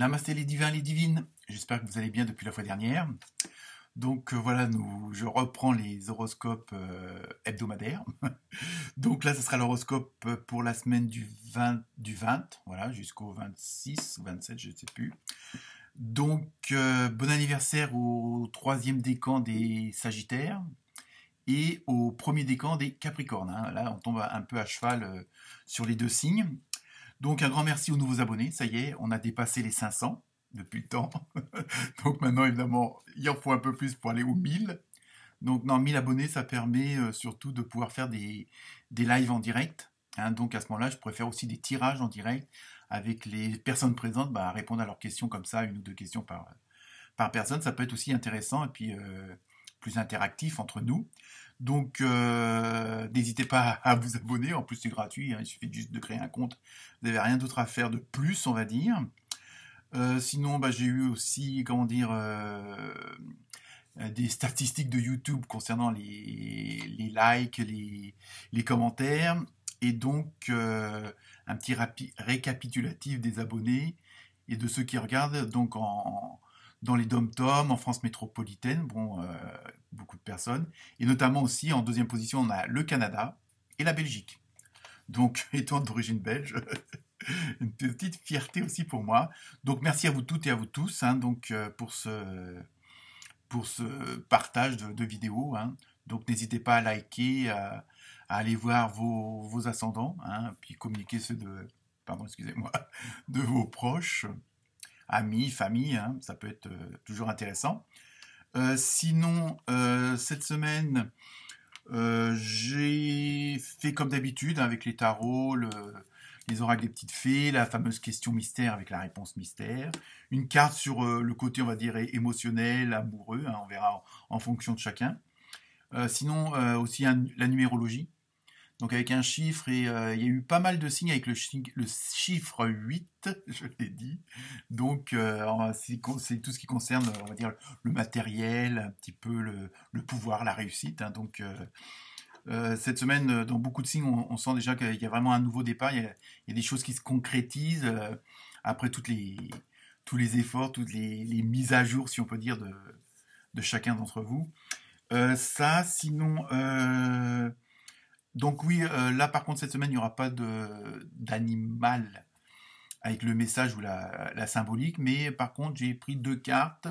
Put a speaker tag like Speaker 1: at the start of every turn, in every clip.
Speaker 1: Namasté les divins, les divines. J'espère que vous allez bien depuis la fois dernière. Donc voilà, je reprends les horoscopes hebdomadaires. Donc là, ce sera l'horoscope pour la semaine du 20 voilà, jusqu'au 26 ou 27, je ne sais plus. Donc bon anniversaire au troisième décan des Sagittaires et au premier décan des Capricornes, hein. Là, on tombe un peu à cheval sur les deux signes. Donc un grand merci aux nouveaux abonnés, ça y est, on a dépassé les 500 depuis le temps. Donc maintenant, évidemment, il en faut un peu plus pour aller aux 1000. Donc non, 1000 abonnés, ça permet surtout de pouvoir faire des lives en direct, hein. Donc à ce moment-là, je pourrais faire aussi des tirages en direct avec les personnes présentes, répondre à leurs questions comme ça, une ou deux questions par personne. Ça peut être aussi intéressant et puis plus interactif entre nous. Donc n'hésitez pas à vous abonner, en plus c'est gratuit, hein, il suffit juste de créer un compte, vous n'avez rien d'autre à faire de plus, on va dire. Sinon, j'ai eu aussi, comment dire, des statistiques de YouTube concernant les likes, les commentaires, et donc un petit récapitulatif des abonnés et de ceux qui regardent donc dans les dom-toms, en France métropolitaine, bon, beaucoup de personnes, et notamment aussi en deuxième position, on a le Canada et la Belgique. Donc, étant d'origine belge, une petite fierté aussi pour moi. Donc, merci à vous toutes et à vous tous, hein, donc, pour ce partage de vidéos, hein. Donc, n'hésitez pas à liker, à aller voir vos ascendants, hein, puis communiquer ceux pardon, excusez-moi, de vos proches, amis, famille, hein, ça peut être toujours intéressant. Sinon, cette semaine, j'ai fait comme d'habitude avec les tarots, les oracles des petites fées, la fameuse question mystère avec la réponse mystère, une carte sur le côté, on va dire, émotionnel, amoureux, hein, on verra en fonction de chacun. Sinon, aussi la numérologie, donc avec un chiffre, et il y a eu pas mal de signes avec le chiffre 8, je l'ai dit. Donc c'est tout ce qui concerne, on va dire, le matériel, un petit peu le pouvoir, la réussite, hein. Donc cette semaine, dans beaucoup de signes, on sent déjà qu'il y a vraiment un nouveau départ, il y a des choses qui se concrétisent après tous les efforts, toutes les mises à jour, si on peut dire, de chacun d'entre vous. Sinon... Donc oui, là par contre cette semaine il n'y aura pas d'animal avec le message ou la symbolique, mais par contre j'ai pris deux cartes,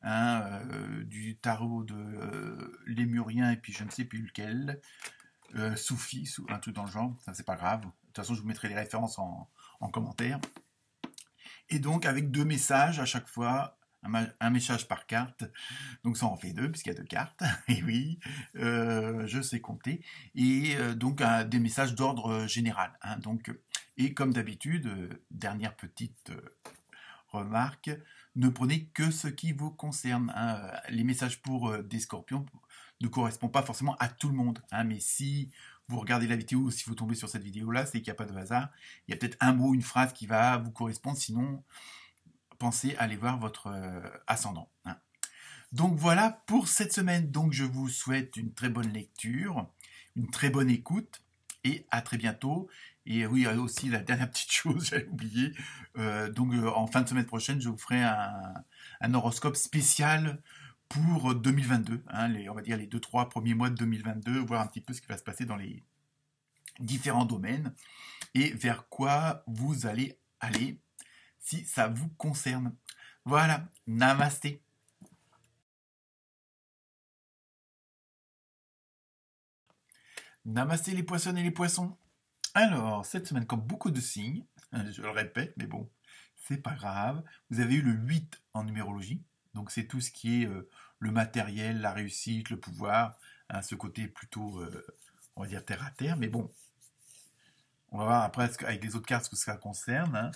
Speaker 1: hein, du tarot de Lémurien et puis je ne sais plus lequel, Soufi, un truc dans le genre, ça c'est pas grave. De toute façon je vous mettrai les références en commentaire. Et donc avec deux messages à chaque fois, un message par carte, donc ça en fait deux puisqu'il y a deux cartes, et oui, je sais compter, et donc des messages d'ordre général, hein, donc, et comme d'habitude, dernière petite remarque, ne prenez que ce qui vous concerne, hein. Les messages pour des scorpions ne correspondent pas forcément à tout le monde, hein, mais si vous regardez la vidéo ou si vous tombez sur cette vidéo-là, c'est qu'il n'y a pas de hasard, il y a peut-être un mot, une phrase qui va vous correspondre, sinon pensez à aller voir votre ascendant, hein. Donc voilà pour cette semaine. Donc je vous souhaite une très bonne lecture, une très bonne écoute et à très bientôt. Et oui, aussi la dernière petite chose, j'avais oublié. Donc en fin de semaine prochaine, je vous ferai un horoscope spécial pour 2022, hein, on va dire les 2-3 premiers mois de 2022, voir un petit peu ce qui va se passer dans les différents domaines et vers quoi vous allez aller si ça vous concerne. Voilà, namasté. Namasté les poissons et les poissons. Alors, cette semaine, comme beaucoup de signes, je le répète, mais bon, c'est pas grave, vous avez eu le 8 en numérologie, donc c'est tout ce qui est le matériel, la réussite, le pouvoir, hein, ce côté plutôt, on va dire, terre à terre, mais bon, on va voir après avec les autres cartes ce que ça concerne, hein.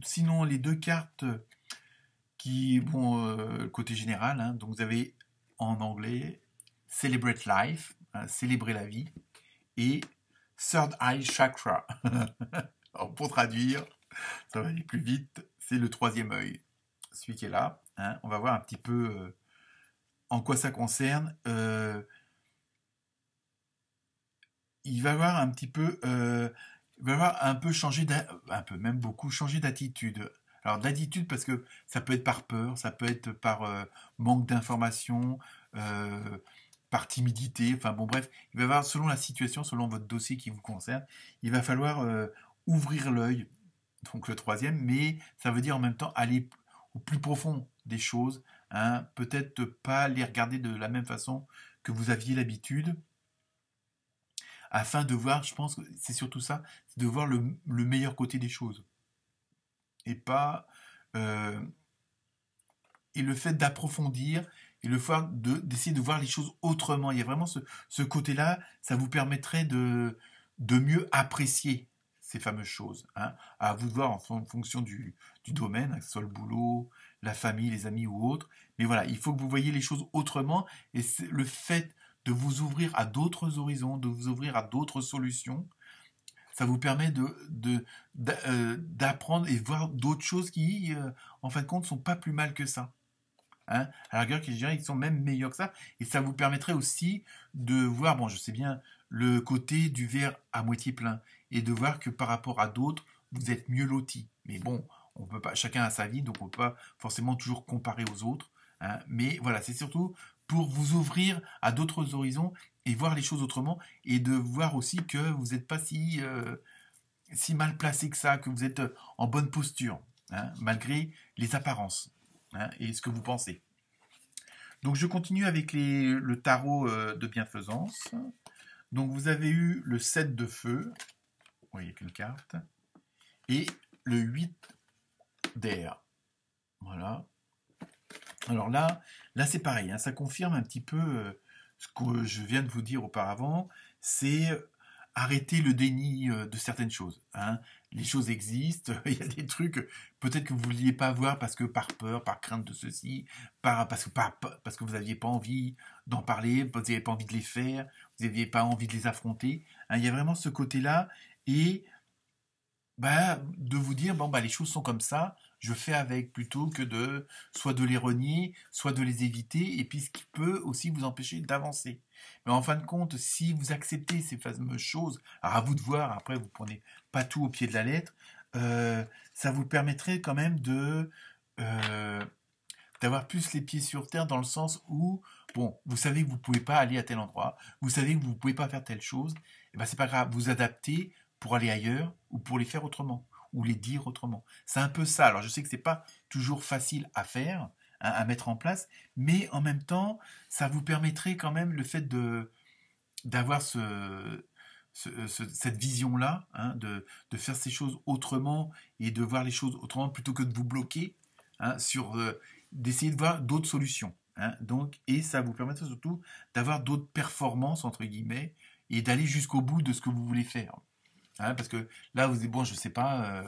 Speaker 1: Sinon, les deux cartes qui, bon, côté général, hein, donc vous avez en anglais Celebrate Life, hein, célébrer la vie, et Third Eye Chakra. Alors, pour traduire, ça va aller plus vite, c'est le troisième œil, celui qui est là, hein. On va voir un petit peu en quoi ça concerne. Il va y avoir un petit peu il va falloir un peu changer, un peu, même beaucoup, changer d'attitude. Alors d'attitude parce que ça peut être par peur, ça peut être par manque d'information, euh, par timidité, enfin bon bref, il va y avoir, selon la situation, selon votre dossier qui vous concerne, il va falloir ouvrir l'œil, donc le troisième, mais ça veut dire en même temps aller au plus profond des choses, hein, peut-être pas les regarder de la même façon que vous aviez l'habitude, afin de voir, je pense que c'est surtout ça, c'est de voir le meilleur côté des choses. Et pas. euh, et le fait d'approfondir et le fait d'essayer de voir les choses autrement. Il y a vraiment ce côté-là, ça vous permettrait de mieux apprécier ces fameuses choses. Hein. À vous de voir en fonction du domaine, que ce soit le boulot, la famille, les amis ou autre. Mais voilà, il faut que vous voyez les choses autrement. Et le fait de vous ouvrir à d'autres horizons, de vous ouvrir à d'autres solutions, ça vous permet d'apprendre et voir d'autres choses qui, en fin de compte, sont pas plus mal que ça. Hein. À la rigueur, je dirais qu'ils sont même meilleurs que ça. Et ça vous permettrait aussi de voir, bon, je sais bien, le côté du verre à moitié plein. Et de voir que par rapport à d'autres, vous êtes mieux lotis. Mais bon, on peut pas, chacun a sa vie, donc on ne peut pas forcément toujours comparer aux autres. Hein. Mais voilà, c'est surtout pour vous ouvrir à d'autres horizons et voir les choses autrement. Et de voir aussi que vous n'êtes pas si mal placé que ça, que vous êtes en bonne posture, hein, malgré les apparences, hein, et ce que vous pensez. Donc je continue avec le tarot de bienfaisance. Donc vous avez eu le 7 de feu, vous voyez qu'une carte, et le 8 d'air. Voilà. Alors là c'est pareil, hein, ça confirme un petit peu ce que je viens de vous dire auparavant, c'est arrêter le déni de certaines choses. Hein. Les choses existent, il y a des trucs peut-être que vous ne vouliez pas voir parce que par peur, par crainte de ceci, parce que vous n'aviez pas envie d'en parler, vous n'aviez pas envie de les faire, vous n'aviez pas envie de les affronter. Hein. Il y a vraiment ce côté-là et bah, de vous dire, bon, bah, les choses sont comme ça, je fais avec plutôt que de soit de les renier, soit de les éviter, et puis ce qui peut aussi vous empêcher d'avancer. Mais en fin de compte, si vous acceptez ces fameuses choses, alors à vous de voir, après vous prenez pas tout au pied de la lettre, euh, ça vous permettrait quand même euh, d'avoir plus les pieds sur terre dans le sens où, bon, vous savez que vous ne pouvez pas aller à tel endroit, vous savez que vous ne pouvez pas faire telle chose, et ben c'est pas grave, vous adaptez pour aller ailleurs ou pour les faire autrement ou les dire autrement. C'est un peu ça. Alors je sais que c'est pas toujours facile à faire, hein, à mettre en place, mais en même temps, ça vous permettrait quand même le fait de d'avoir cette vision-là, hein, de faire ces choses autrement et de voir les choses autrement plutôt que de vous bloquer, hein, d'essayer de voir d'autres solutions. Hein, donc, et ça vous permettrait surtout d'avoir d'autres performances, entre guillemets, et d'aller jusqu'au bout de ce que vous voulez faire. Hein, parce que là, vous dites, bon, je sais pas,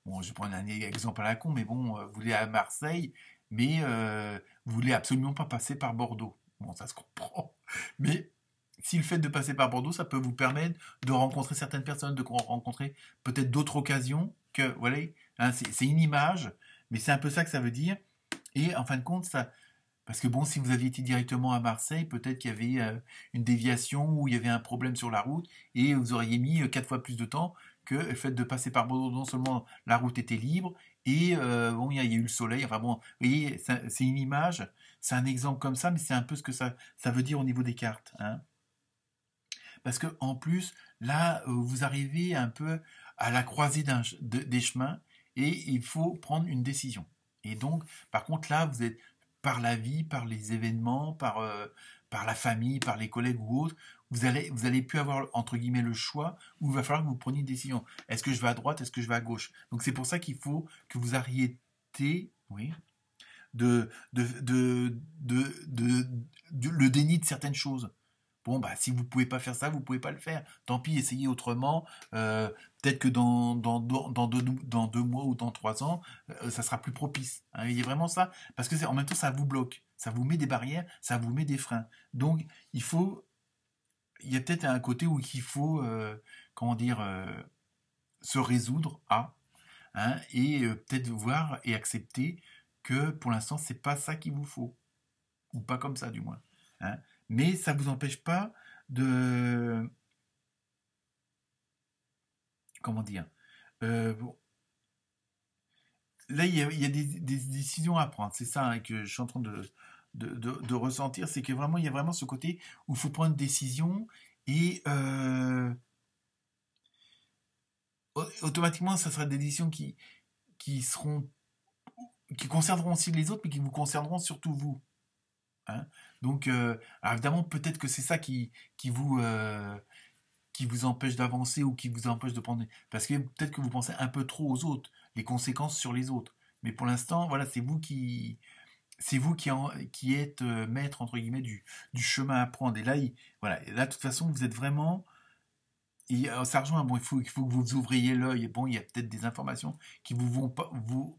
Speaker 1: bon, je vais prendre un exemple à la con, mais bon, vous voulez à Marseille, mais vous voulez absolument pas passer par Bordeaux. Bon, ça se comprend. Mais si le fait de passer par Bordeaux, ça peut vous permettre de rencontrer certaines personnes, de rencontrer peut-être d'autres occasions que, voilà, hein, c'est une image, mais c'est un peu ça que ça veut dire. Et en fin de compte, ça, parce que bon, si vous aviez été directement à Marseille, peut-être qu'il y avait une déviation ou il y avait un problème sur la route et vous auriez mis 4 fois plus de temps que le fait de passer par Bordeaux. Non seulement la route était libre et bon, il y a eu le soleil. Enfin bon, vous voyez, c'est une image, c'est un exemple comme ça, mais c'est un peu ce que ça veut dire au niveau des cartes. Hein. Parce que en plus, là, vous arrivez un peu à la croisée des chemins et il faut prendre une décision. Et donc, par contre, là, vous êtes par la vie, par les événements, par la famille, par les collègues ou autres, vous allez plus avoir entre guillemets le choix où il va falloir que vous preniez une décision. Est-ce que je vais à droite, est-ce que je vais à gauche? Donc c'est pour ça qu'il faut que vous arrêtez, oui, de, de, de, le déni de certaines choses. Bon, bah, si vous pouvez pas faire ça, vous pouvez pas le faire. Tant pis, essayez autrement. Peut-être que dans 2 mois ou dans 3 ans, ça sera plus propice. Hein. Il y a vraiment ça. Parce que en même temps, ça vous bloque. Ça vous met des barrières, ça vous met des freins. Donc, il y a peut-être un côté où il faut, comment dire, se résoudre à, hein, et peut-être voir et accepter que pour l'instant, c'est pas ça qu'il vous faut. Ou pas comme ça, du moins. Hein. Mais ça ne vous empêche pas de, comment dire, bon, là, il y a des décisions à prendre. C'est ça hein, que je suis en train de ressentir. C'est que vraiment, il y a vraiment ce côté où il faut prendre une décision et automatiquement, ça sera des décisions qui seront, qui concerneront aussi les autres, mais qui vous concerneront surtout vous. Hein. Donc, alors évidemment, peut-être que c'est ça qui qui vous empêche d'avancer ou qui vous empêche de prendre. Parce que peut-être que vous pensez un peu trop aux autres, les conséquences sur les autres. Mais pour l'instant, voilà, c'est vous qui êtes maître entre guillemets du chemin à prendre. Et là, voilà, et là, de toute façon, vous êtes vraiment. Ça rejoint, bon, il faut que vous ouvriez l'œil. Bon, il y a peut-être des informations qui vous vont pas,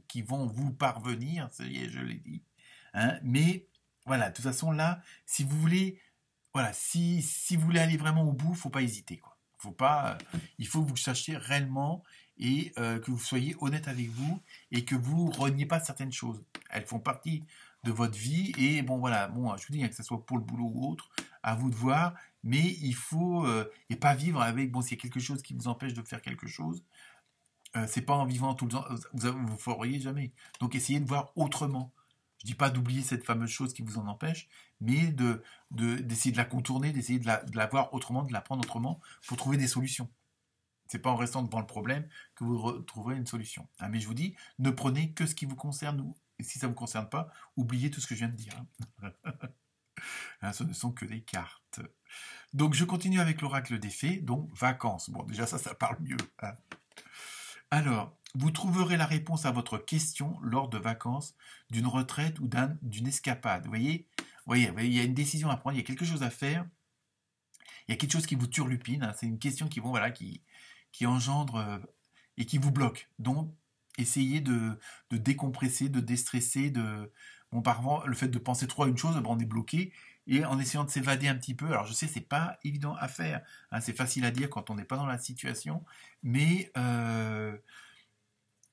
Speaker 1: qui vont vous parvenir, ça y est, je l'ai dit. Hein, mais voilà, de toute façon, là, si vous voulez, voilà, si vous voulez aller vraiment au bout, faut pas hésiter, quoi. Faut pas, il faut que vous sachiez réellement et que vous soyez honnête avec vous et que vous reniez pas certaines choses. Elles font partie de votre vie et bon voilà, bon, je vous dis hein, que ce soit pour le boulot ou autre, à vous de voir, mais il faut et pas vivre avec bon s'il y a quelque chose qui vous empêche de faire quelque chose, c'est pas en vivant tout le temps, vous feriez jamais. Donc essayez de voir autrement. Je dis pas d'oublier cette fameuse chose qui vous en empêche, mais d'essayer de la contourner, d'essayer de la voir autrement, de la prendre autrement pour trouver des solutions. C'est pas en restant devant le problème que vous trouverez une solution. Hein, mais je vous dis, ne prenez que ce qui vous concerne ou et si ça ne vous concerne pas, oubliez tout ce que je viens de dire. Hein. Hein, ce ne sont que des cartes. Donc je continue avec l'oracle des fées, donc vacances. Bon, déjà ça parle mieux. Hein. Alors, vous trouverez la réponse à votre question lors de vacances, d'une retraite ou d'une escapade. Vous voyez, il y a une décision à prendre, il y a quelque chose à faire, il y a quelque chose qui vous turlupine, hein, c'est une question qui, bon, voilà, qui engendre et qui vous bloque. Donc, essayez de décompresser, de déstresser, bon, parfois, le fait de penser trop à une chose, on est bloqué, et en essayant de s'évader un petit peu, alors je sais, c'est pas évident à faire, hein, c'est facile à dire quand on n'est pas dans la situation, mais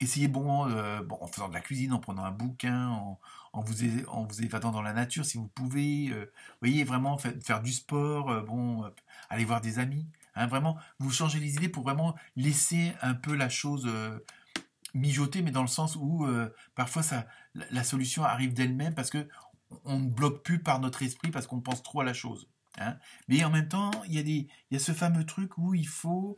Speaker 1: essayez bon, en faisant de la cuisine, en prenant un bouquin, en vous évadant dans la nature si vous pouvez. Voyez, vraiment faire du sport, bon, aller voir des amis. Hein, vraiment, vous changez les idées pour vraiment laisser un peu la chose mijoter, mais dans le sens où parfois la solution arrive d'elle-même parce que on ne bloque plus par notre esprit parce qu'on pense trop à la chose. Hein. Mais en même temps, il y a ce fameux truc où il faut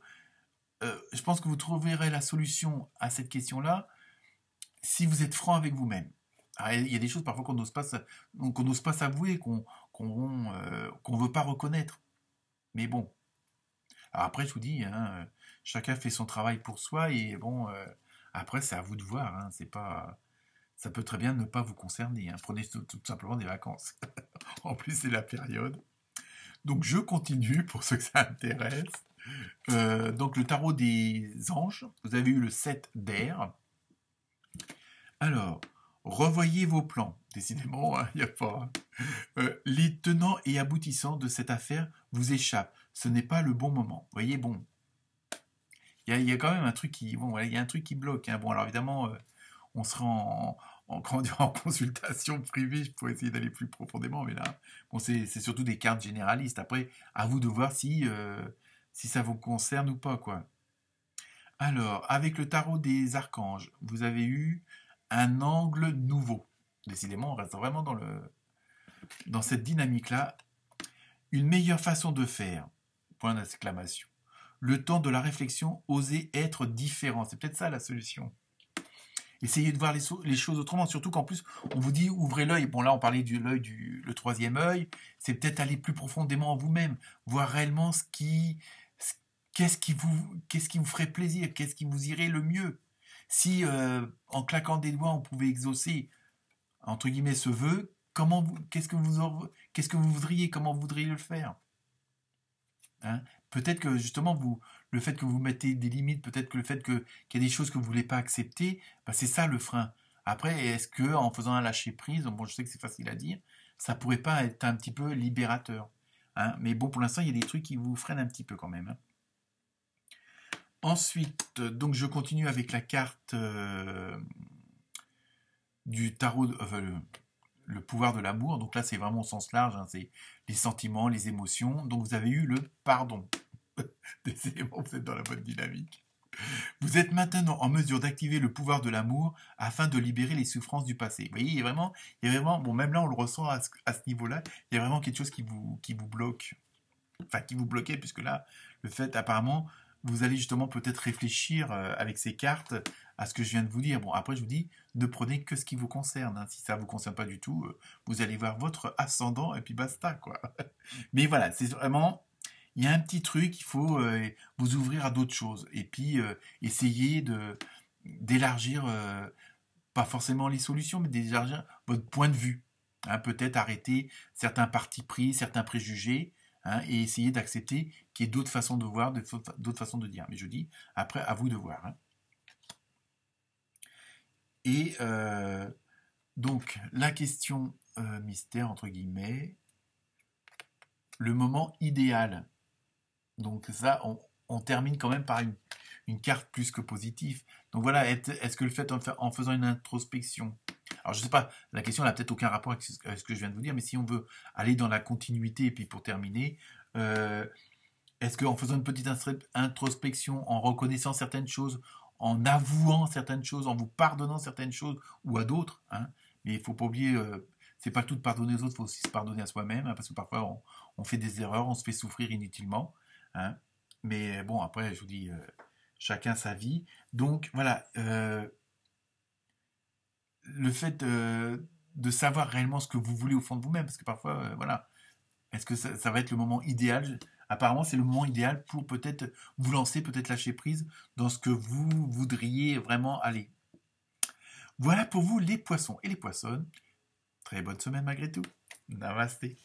Speaker 1: je pense que vous trouverez la solution à cette question-là si vous êtes franc avec vous-même. Alors, il y a des choses parfois qu'on n'ose pas s'avouer, qu'on veut pas reconnaître. Mais bon. Alors après, je vous dis, hein, chacun fait son travail pour soi et bon, après c'est à vous de voir. Hein, c'est pas, ça peut très bien ne pas vous concerner. Hein. Prenez tout simplement des vacances. En plus, c'est la période. Donc je continue pour ceux que ça intéresse. Donc le tarot des anges, vous avez eu le 7 d'air. Alors, revoyez vos plans. Décidément, il n'y a pas. Les tenants et aboutissants de cette affaire vous échappent. Ce n'est pas le bon moment. Vous voyez, bon, il y a quand même un truc qui, bon, voilà, il y a un truc qui bloque. Hein. Bon, alors évidemment, on sera comment dire, en consultation privée pour essayer d'aller plus profondément, mais là, bon, c'est surtout des cartes généralistes. Après, à vous de voir si ça vous concerne ou pas, quoi. Alors, avec le tarot des archanges, vous avez eu un angle nouveau. Décidément, on reste vraiment dans cette dynamique-là. Une meilleure façon de faire. Point d'exclamation. Le temps de la réflexion, oser être différent. C'est peut-être ça la solution. Essayez de voir les choses autrement, surtout qu'en plus, on vous dit ouvrez l'œil. Bon, là, on parlait de l'œil le troisième œil. C'est peut-être aller plus profondément en vous-même, voir réellement qu'est-ce qui vous ferait plaisir, qu'est-ce qui vous irait le mieux. Si en claquant des doigts, on pouvait exaucer entre guillemets ce vœu, qu'est-ce que vous voudriez, comment vous voudriez le faire. Hein. Peut-être que justement le fait que vous mettez des limites, peut-être que le fait qu'il y a des choses que vous voulez pas accepter, bah, c'est ça le frein. Après, est-ce que en faisant un lâcher prise, bon, je sais que c'est facile à dire, ça pourrait pas être un petit peu libérateur. Hein. Mais bon, pour l'instant, il y a des trucs qui vous freinent un petit peu quand même. Hein. Ensuite, donc je continue avec la carte du tarot, le pouvoir de l'amour. Donc là, c'est vraiment au sens large, hein, c'est les sentiments, les émotions. Donc vous avez eu le pardon. Décidément, vous êtes dans la bonne dynamique. Vous êtes maintenant en mesure d'activer le pouvoir de l'amour afin de libérer les souffrances du passé. Vous voyez, il y a vraiment, bon, même là, on le ressent à ce niveau-là, il y a vraiment quelque chose qui vous bloque. Enfin, qui vous bloquait, puisque là, le fait, apparemment, vous allez justement peut-être réfléchir avec ces cartes à ce que je viens de vous dire. Bon, après, je vous dis, ne prenez que ce qui vous concerne. Hein. Si ça ne vous concerne pas du tout, vous allez voir votre ascendant et puis basta, quoi. Mais voilà, c'est vraiment, il y a un petit truc, il faut vous ouvrir à d'autres choses. Et puis, essayer d'élargir, pas forcément les solutions, mais d'élargir votre point de vue. Hein, peut-être arrêter certains partis pris, certains préjugés, hein, et essayer d'accepter qu'il y ait d'autres façons de voir, d'autres façons de dire. Mais je dis, après, à vous de voir. Hein. Et donc, la question mystère, entre guillemets, le moment idéal. Donc ça, on termine quand même par une carte plus que positive. Donc voilà, est-ce que le fait en faisant une introspection, alors je sais pas, la question n'a peut-être aucun rapport avec ce que je viens de vous dire, mais si on veut aller dans la continuité et puis pour terminer, euh, est-ce qu'en faisant une petite introspection, en reconnaissant certaines choses, en avouant certaines choses, en vous pardonnant certaines choses ou à d'autres, hein, mais il faut pas oublier, c'est pas tout de pardonner aux autres, il faut aussi se pardonner à soi-même, hein, parce que parfois on fait des erreurs, on se fait souffrir inutilement. Hein. Mais bon, après, je vous dis, chacun sa vie. Donc voilà, le fait de savoir réellement ce que vous voulez au fond de vous-même, parce que parfois, voilà, est-ce que ça va être le moment idéal? Apparemment, c'est le moment idéal pour peut-être vous lancer, peut-être lâcher prise dans ce que vous voudriez vraiment aller. Voilà pour vous les poissons et les poissonnes. Très bonne semaine malgré tout. Namasté.